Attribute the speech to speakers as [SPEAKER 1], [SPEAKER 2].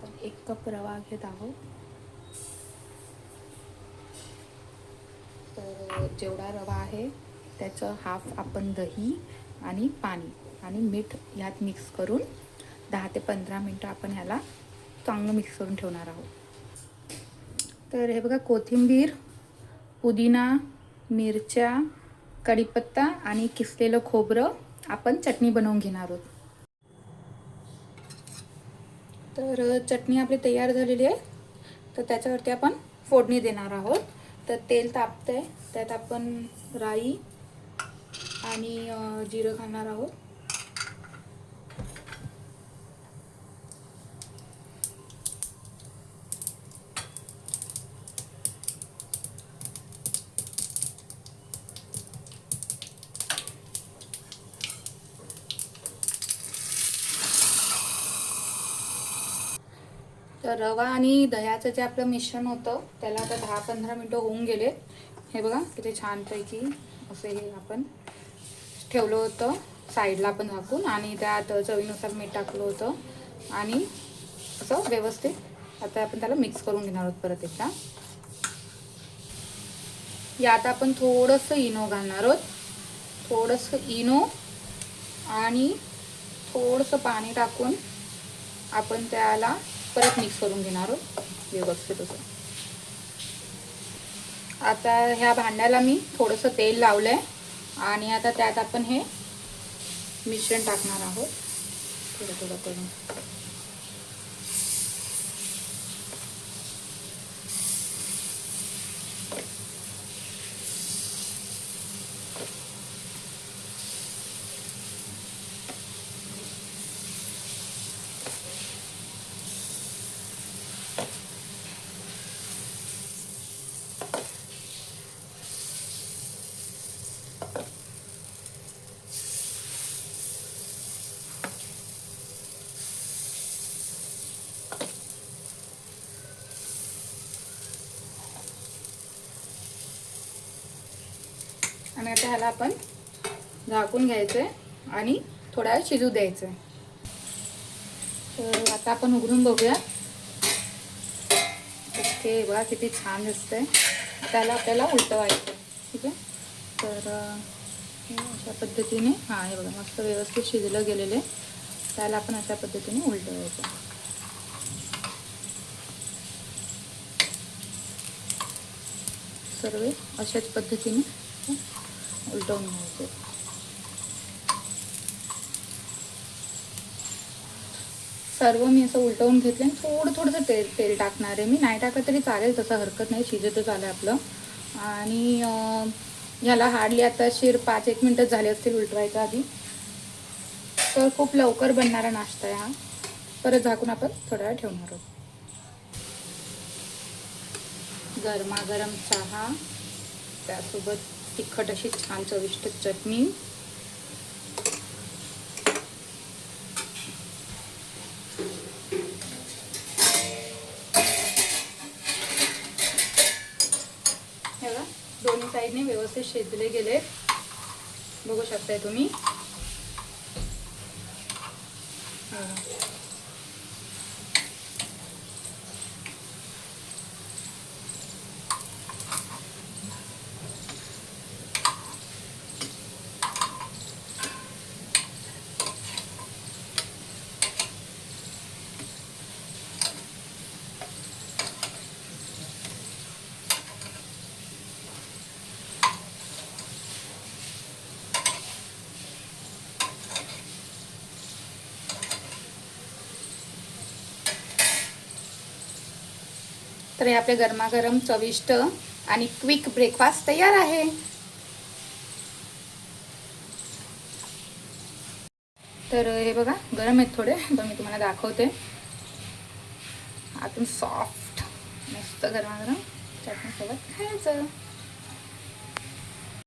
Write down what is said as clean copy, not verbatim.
[SPEAKER 1] आपण 1 कप रवा घेत आहोत. तर जेवढा रवा आहे त्याचं हाफ आपण दही आणि पाणी आणि मीठ ह्यात मिक्स करून 10 ते 15 मिनटं आपण ह्याला चांगलं मिक्स करून ठेवणार आहोत. तर हे बघा, कोथिंबीर, पुदिना, मिरच्या, कढीपत्ता आणि किसलेलं खोबरं आपण चटणी बनवून घेणार आहोत. तर चटणी आपली तयार झालेली आहे. तर त्याच्यावरती आपण फोडणी देणार आहोत. तर तेल तापतंय, त्यात आपण राई आणि जिरं घालणार आहोत. तर रवा आणि दह्याचं जे आपलं मिश्रण होतं त्याला आता 10-15 मिनटं होऊन गेले. हे बघा किती छानपैकी असे हे आपण ठेवलं होतं साईडला आपण झाकून आणि त्यात चवीनुसार मीठ टाकलं होतं आणि असं व्यवस्थित आता आपण त्याला मिक्स करून घेणार आहोत परत एकदा. यात आपण थोडंसं इनो घालणार आहोत. थोडंसं इनो आणि थोडंसं पाणी टाकून आपण त्याला परत मिक्स करून घेणार आहोत व्यवस्थित असं. आता ह्या भांड्याला मी थोडंसं तेल लावलंय आणि आता त्यात आपण हे मिश्रण टाकणार आहोत थोडं थोडं करून. आणि आता ह्याला आपण झाकून घ्यायचंय आणि थोडा वेळ शिजू द्यायचंय. तर आता आपण उघडून बघूया. ओके, बघा किती छान दिसतंय. त्याला आपल्याला उलटवायचं. ठीक आहे. तर अशा पद्धतीने हे बघा मस्त व्यवस्थित शिजलं गेलेलं आहे. त्याला आपण अशा पद्धतीने उलटवायचं. सर्व अशाच पद्धतीने उलटवून घ्यायचे. सर्व मी असं उलटवून घेतलं आणि थोडंसं तेल टाकणार आहे. मी नाही टाकलं तरी चालेल, तसं हरकत नाही, शिजतच आलं आपलं. आणि ह्याला हार्डली आता 5-1 मिनटं झाले असतील उलटवायच्या आधी. तर खूप लवकर बनणारा नाश्ता आहे हा. परत झाकून आपण थोडा वेळ ठेवणार आहोत. गरमागरम चहा, त्यासोबत तिखट अशी छान चविष्ट चटणी. हे बघा, दोन्ही साईडने व्यवस्थित शिजले गेले, बघू शकताय तुम्ही. तर हे आपले गरमागरम चविष्ट आणि क्विक ब्रेकफास्ट तयार आहे. तर हे बघा, गरम आहेत थोडे, पण मी तुम्हाला दाखवते. आतून सॉफ्ट, मस्त गरमागरम चटणीसोबत खायचं.